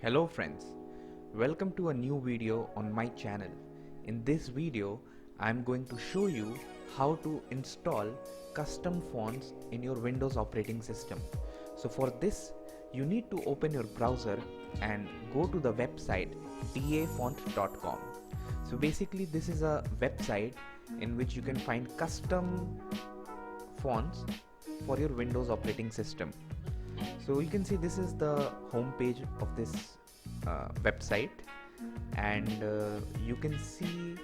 Hello friends, welcome to a new video on my channel. In this video, I am going to show you how to install custom fonts in your Windows operating system. So for this, you need to open your browser and go to the website tafont.com. So basically this is a website in which you can find custom fonts for your Windows operating system. So you can see this is the home page of this website, and you can see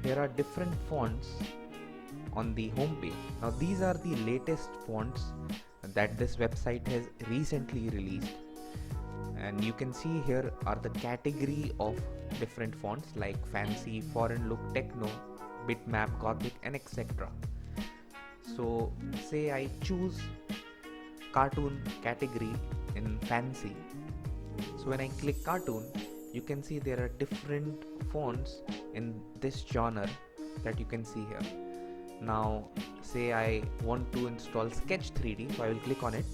here are different fonts on the home page. Now these are the latest fonts that this website has recently released, and you can see here are the category of different fonts like fancy, foreign look, techno, bitmap, gothic, and etc. So say I choose cartoon category in fancy. So when I click cartoon, you can see there are different fonts in this genre that you can see here. Now say I want to install Sketch 3D, so I will click on it.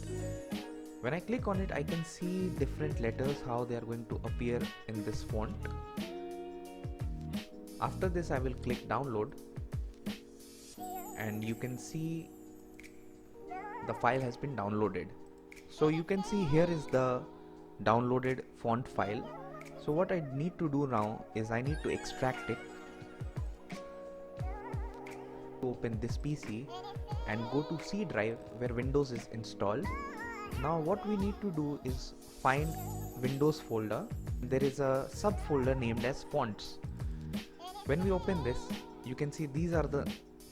When I click on it, I can see different letters, how they are going to appear in this font. After this, I will click download, and you can see the file has been downloaded. So you can see here is the downloaded font file. So what I need to do now is I need to extract it. Open this PC and go to C drive where Windows is installed. Now what we need to do is find Windows folder. There is a subfolder named as fonts. When we open this, you can see these are the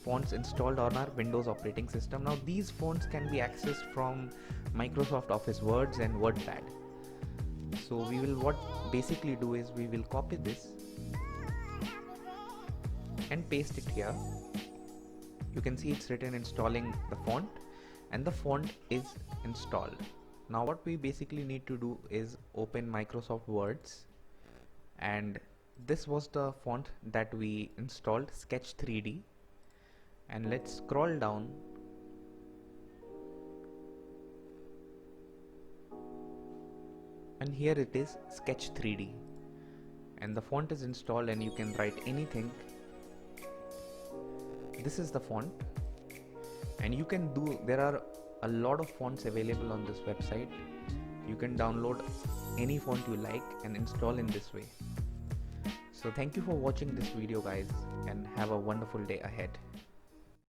fonts installed on our Windows operating system. Now these fonts can be accessed from Microsoft Office Words and WordPad. So we will basically do is we will copy this and paste it here. You can see it's written installing the font, and the font is installed. Now what we basically need to do is open Microsoft Words, and this was the font that we installed, Sketch 3D. And let's scroll down, and here it is, Sketch 3D, and the font is installed and you can write anything. This is the font, and you can do, there are a lot of fonts available on this website. You can download any font you like and install in this way. So thank you for watching this video guys, and have a wonderful day ahead.